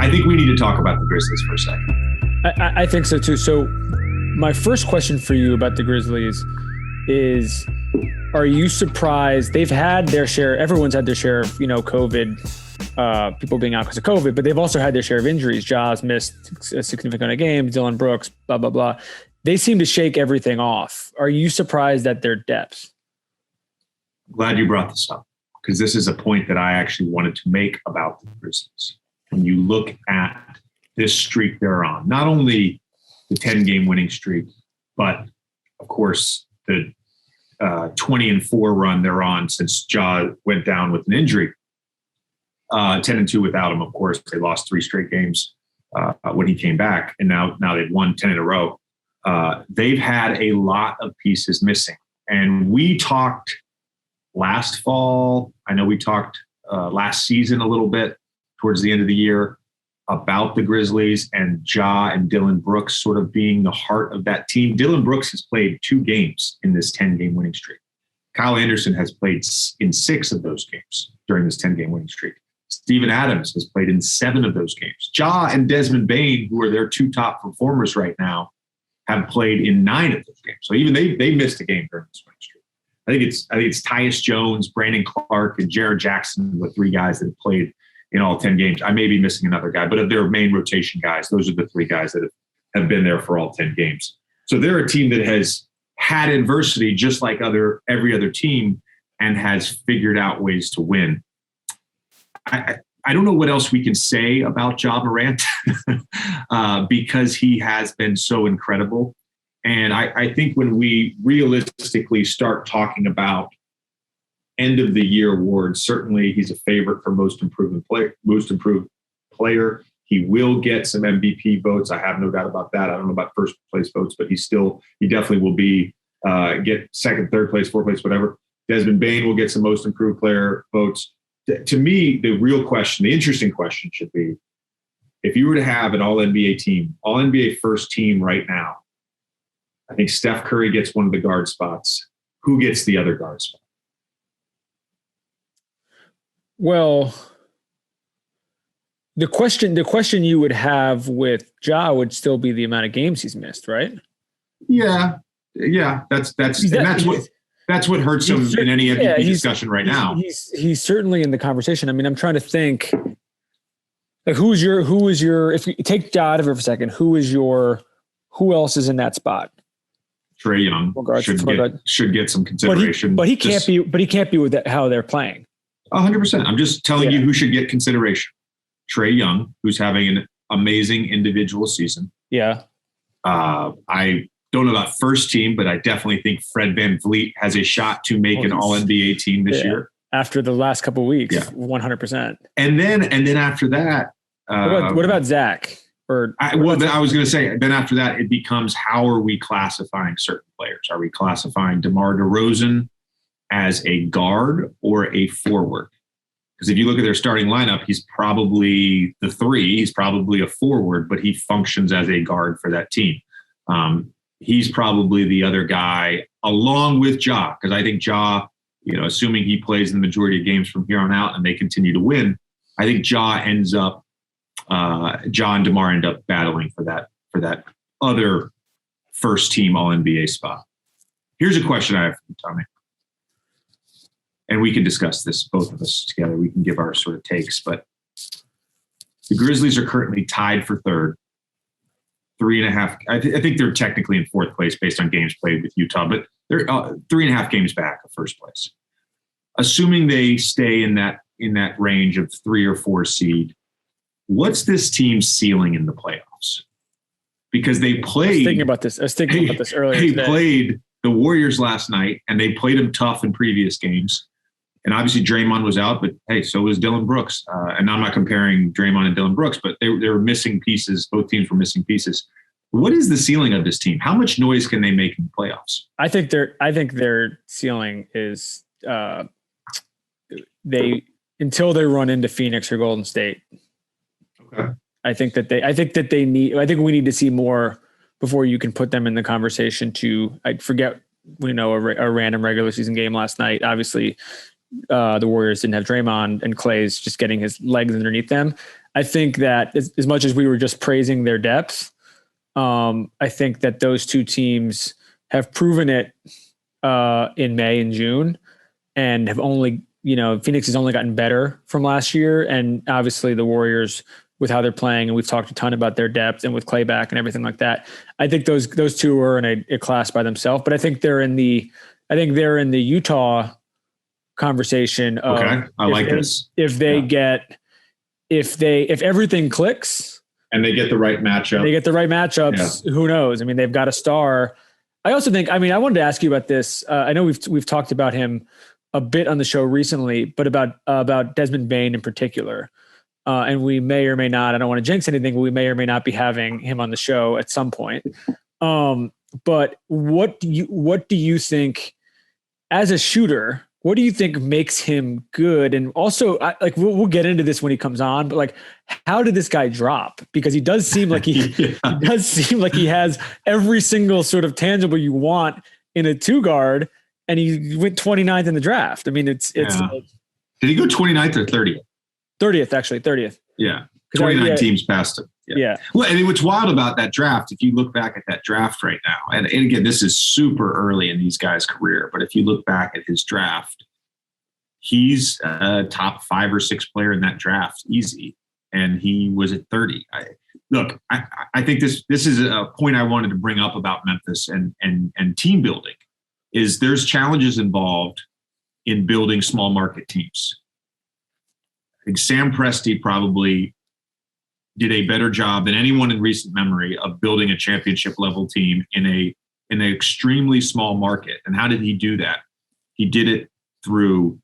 I think we need to talk about the Grizzlies for a second. I think so too. So my first question for you about the Grizzlies is, are you surprised? They've had their share, everyone's had their share of, COVID, people being out because of COVID, but they've also had their share of injuries. Ja's missed a significant amount of games, Dillon Brooks, blah, blah, blah. They seem to shake everything off. Are you surprised at their depth? Glad you brought this up, because this is a point that I actually wanted to make about the Grizzlies. When you look at this streak they're on, not only the 10-game winning streak, but of course the 20-4 run they're on since Ja went down with an injury. 10-2 without him, of course. They lost 3 straight games when he came back, and now they've won 10 in a row. They've had a lot of pieces missing. And we talked last fall, I know we talked last season a little bit towards the end of the year about the Grizzlies and Ja and Dillon Brooks sort of being the heart of that team. Dillon Brooks has played 2 games in this 10-game winning streak. Kyle Anderson has played in 6 of those games during this 10-game winning streak. Steven Adams has played in 7 of those games. Ja and Desmond Bane, who are their 2 top performers right now, have played in 9 of those games. So even they missed a game during this winning streak. I think it's Tyus Jones, Brandon Clark, and Jared Jackson, the 3 guys that have played in all 10 games. I may be missing another guy, but of their main rotation guys, those are the 3 guys that have been there for all 10 games. So they're a team that has had adversity just like every other team and has figured out ways to win. I don't know what else we can say about Ja Morant because he has been so incredible. And I think when we realistically start talking about end of the year awards, certainly he's a favorite for most improved player. He will get some MVP votes. I have no doubt about that. I don't know about first place votes, but he definitely will be get second, third place, fourth place, whatever. Desmond Bane will get some most improved player votes. To me, the real question, the interesting question should be, if you were to have an all-NBA team, all-NBA first team right now, I think Steph Curry gets one of the guard spots. Who gets the other guard spot? Well, the question you would have with Ja would still be the amount of games he's missed, right? Yeah. That's what hurts him in any MVP discussion right now. He's certainly in the conversation. I mean, I'm trying to think, like, who is your, if you take Ja out of it for a second, who else is in that spot? Trae Young should get some consideration. But he can't be with how they're playing. 100%. I'm just telling you who should get consideration. Trae Young, who's having an amazing individual season. Yeah. I don't know about first team, but I definitely think Fred VanVleet has a shot to make an all-NBA team this year. After the last couple of weeks, 100%. And then after that, what about Zach? I was going to say, then after that, it becomes, how are we classifying certain players? Are we classifying DeMar DeRozan as a guard or a forward? Because if you look at their starting lineup, he's probably the 3. He's probably a forward, but he functions as a guard for that team. He's probably the other guy along with Ja, because I think Ja, assuming he plays in the majority of games from here on out and they continue to win, I think Ja and DeMar end up battling for that other first team All-NBA spot. Here's a question I have for you, Tommy. And we can discuss this, both of us together. We can give our sort of takes, but the Grizzlies are currently tied for third. 3.5. I think they're technically in fourth place based on games played with Utah, but they're 3.5 games back of first place. Assuming they stay in that range of 3 or 4 seed, what's this team's ceiling in the playoffs? Because they played. I was thinking about this earlier. They played the Warriors last night, and they played them tough in previous games. And obviously Draymond was out, but hey, so was Dillon Brooks. And I'm not comparing Draymond and Dillon Brooks, but they were missing pieces. Both teams were missing pieces. What is the ceiling of this team? How much noise can they make in the playoffs? I think their ceiling is until they run into Phoenix or Golden State. Okay. I think we need to see more before you can put them in the conversation I forget, a random regular season game last night. Obviously, the Warriors didn't have Draymond, and Clay's just getting his legs underneath them. I think that as much as we were just praising their depth, I think that those two teams have proven it in May and June, and have only, Phoenix has only gotten better from last year. And obviously the Warriors with how they're playing, and we've talked a ton about their depth and with Clay back and everything like that. I think those two are in a class by themselves, but I think they're in the Utah conversation. Okay. I like this. If everything clicks and they get the right matchups, who knows? I mean, they've got a star. I also think, I wanted to ask you about this. I know we've talked about him a bit on the show recently, but about Desmond Bane in particular. And we may or may not, I don't want to jinx anything, but we may or may not be having him on the show at some point. But what do you think as a shooter, what do you think makes him good? And also we'll get into this when he comes on, but how did this guy drop? Because he does seem like he has every single sort of tangible you want in a 2-guard, and he went 29th in the draft. I mean, it's did he go 29th or 30th? 30th, actually. 30th. Yeah. 29 teams passed him. Yeah. Well, and what's wild about that draft, if you look back at that draft right now, and again, this is super early in these guys' career, but if you look back at his draft, he's a top 5 or 6 player in that draft, easy. And he was at 30. I think this is a point I wanted to bring up about Memphis and team building, is there's challenges involved in building small market teams. I think Sam Presti probably did a better job than anyone in recent memory of building a championship level team in an extremely small market. And how did he do that? He did it through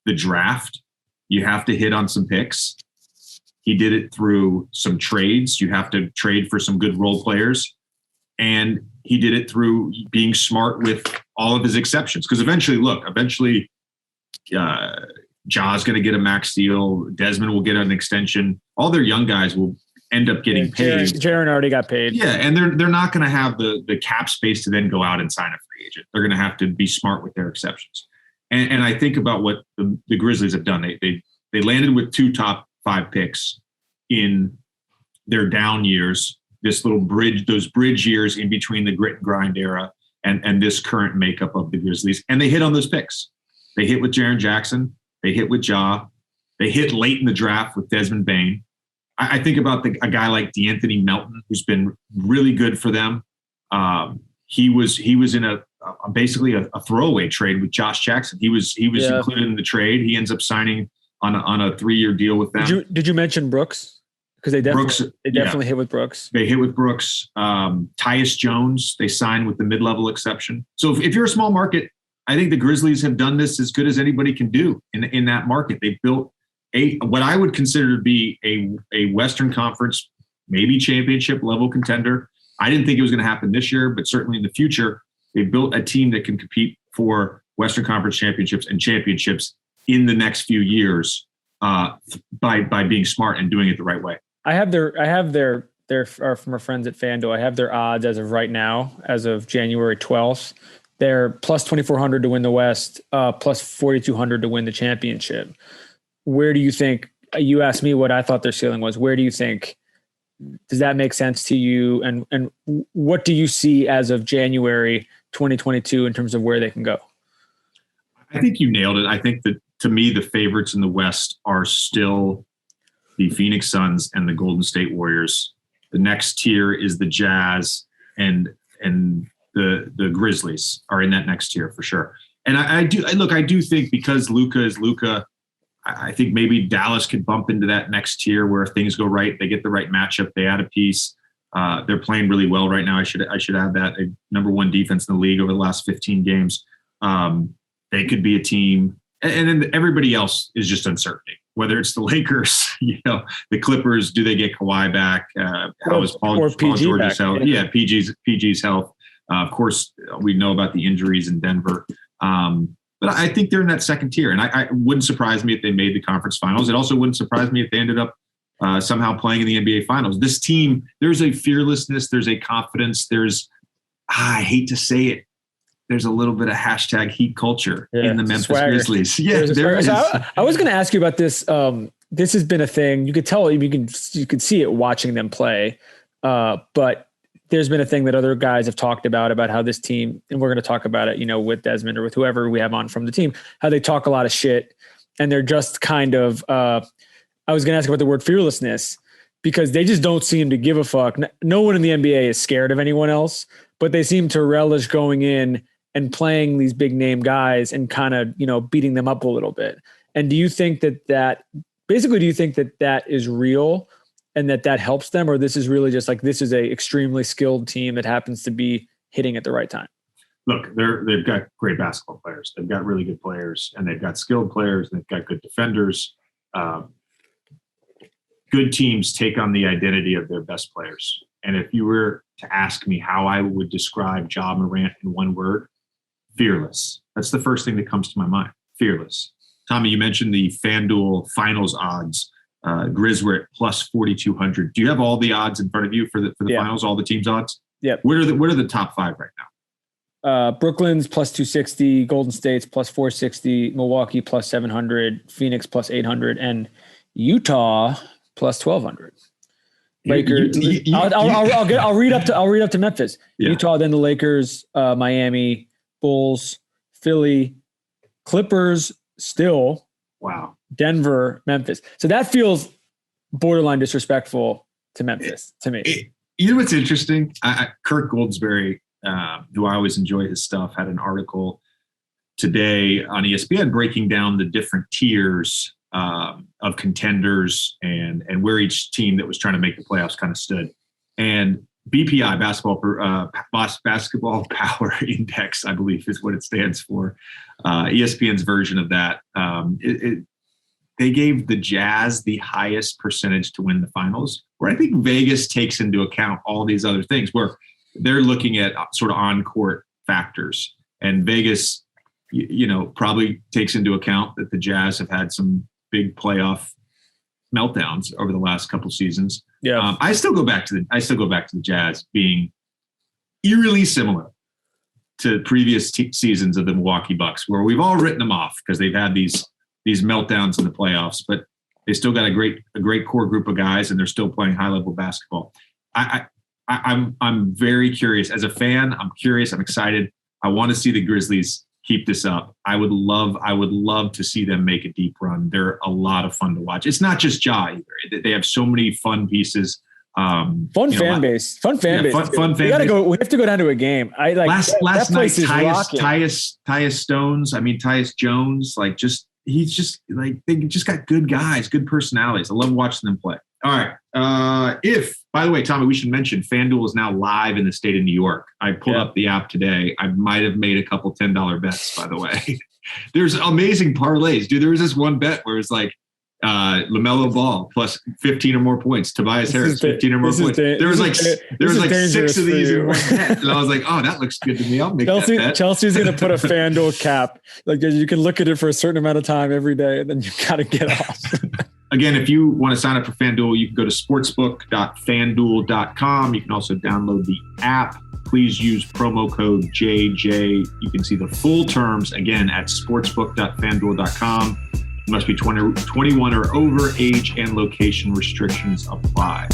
the draft. You have to hit on some picks. He did it through some trades. You have to trade for some good role players. And he did it through being smart with all of his exceptions. Because eventually, Ja's going to get a max deal. Desmond will get an extension. All their young guys will end up getting paid. Jaren already got paid. Yeah, and they're not going to have the cap space to then go out and sign a free agent. They're going to have to be smart with their exceptions. And I think about what the Grizzlies have done. They landed with 2 top 5 picks in their down years. Those bridge years in between the grit and grind era and this current makeup of the Grizzlies. And they hit on those picks. They hit with Jaren Jackson. They hit with Ja. They hit late in the draft with Desmond Bane. I think about a guy like DeAnthony Melton, who's been really good for them. He was in basically a throwaway trade with Josh Jackson. He was included in the trade. He ends up signing on a 3-year deal with them. Did you mention Brooks? Because they definitely hit with Brooks. They hit with Brooks. Tyus Jones, they signed with the mid-level exception. So if you're a small market, I think the Grizzlies have done this as good as anybody can do in that market. They've built what I would consider to be a Western Conference, maybe championship level contender. I didn't think it was going to happen this year, but certainly in the future, they built a team that can compete for Western Conference championships and championships in the next few years by being smart and doing it the right way. I have their from our friends at FanDuel. I have their odds as of right now, as of January 12th. They're plus 2,400 to win the West, plus 4,200 to win the championship. Where do you think, you asked me what I thought their ceiling was. Where do you think, does that make sense to you? And what do you see as of January 2022 in terms of where they can go? I think you nailed it. I think that, to me, the favorites in the West are still the Phoenix Suns and the Golden State Warriors. The next tier is the Jazz and the Grizzlies are in that next tier for sure. And I do think because Luka is Luka, I think maybe Dallas could bump into that next tier where if things go right, they get the right matchup, they add a piece. They're playing really well right now. I should add that, a number 1 defense in the league over the last 15 games. They could be a team, and then everybody else is just uncertainty. Whether it's the Lakers, the Clippers, do they get Kawhi back? How is Paul George's health? Yeah, PG's health. Of course, we know about the injuries in Denver. But I think they're in that second tier. And I wouldn't surprise me if they made the conference finals. It also wouldn't surprise me if they ended up somehow playing in the NBA finals. This team, there's a fearlessness, there's a confidence, I hate to say it, there's a little bit of hashtag heat culture in the Memphis Grizzlies. Yeah, there is. I was going to ask you about this. this has been a thing. You could tell, you could see it watching them play. But there's been a thing that other guys have talked about how this team, and we're going to talk about it, with Desmond or with whoever we have on from the team, how they talk a lot of shit and they're just kind of, I was going to ask about the word fearlessness, because they just don't seem to give a fuck. No one in the NBA is scared of anyone else, but they seem to relish going in and playing these big name guys and kind of, beating them up a little bit. And do you think do you think that is real and that helps them, or this is really just like, this is a extremely skilled team that happens to be hitting at the right time? Look, they've got great basketball players. They've got really good players, and they've got skilled players, and they've got good defenders. Good teams take on the identity of their best players. And if you were to ask me how I would describe Ja Morant in one word, fearless. That's the first thing that comes to my mind. Fearless. Tommy, you mentioned the FanDuel finals odds. Grizz were at plus 4,200. Do you have all the odds in front of you for the finals, all the teams' odds? Yeah. What are the top five right now? Brooklyn's plus 260, Golden State's plus 460, Milwaukee plus 700, Phoenix plus 800, and Utah plus 1,200. Lakers. I'll read up to Memphis. Yeah. Utah, then the Lakers, Miami, Bulls, Philly, Clippers, still. Wow. Denver, Memphis. So that feels borderline disrespectful to Memphis, to me. You know what's interesting? Kirk Goldsberry, who I always enjoy his stuff, had an article today on ESPN breaking down the different tiers of contenders and where each team that was trying to make the playoffs kind of stood. And BPI, Basketball Power Index, I believe is what it stands for. ESPN's version of that. They gave the Jazz the highest percentage to win the finals, where I think Vegas takes into account all these other things, where they're looking at sort of on-court factors. And Vegas, probably takes into account that the Jazz have had some big playoff meltdowns over the last couple seasons. Yeah, I still go back to the Jazz being eerily similar to previous seasons of the Milwaukee Bucks, where we've all written them off because they've had these meltdowns in the playoffs, but they still got a great core group of guys, and they're still playing high level basketball. I'm very curious as a fan. I'm curious. I'm excited. I want to see the Grizzlies keep this up. I would love to see them make a deep run. They're a lot of fun to watch. It's not just Ja either. They have so many fun pieces. Fun fan base. We have to go down to a game. Last night, Tyus Jones, they just got good guys, good personalities. I love watching them play. All right. By the way, Tommy, we should mention FanDuel is now live in the state of New York. I pulled up the app today. I might have made a couple $10 bets, by the way. There's amazing parlays. Dude, there was this one bet where it's like LaMelo Ball plus 15 or more points. Tobias Harris, 15 or more points. There was like 6 of these in one bet. And I was like, oh, that looks good to me. I'll make that bet. Chelsea's going to put a FanDuel cap. Like you can look at it for a certain amount of time every day, and then you got to get off. Again, if you want to sign up for FanDuel, you can go to sportsbook.fanduel.com. You can also download the app. Please use promo code JJ. You can see the full terms, again, at sportsbook.fanduel.com. You must be 21 or over. Age and location restrictions apply.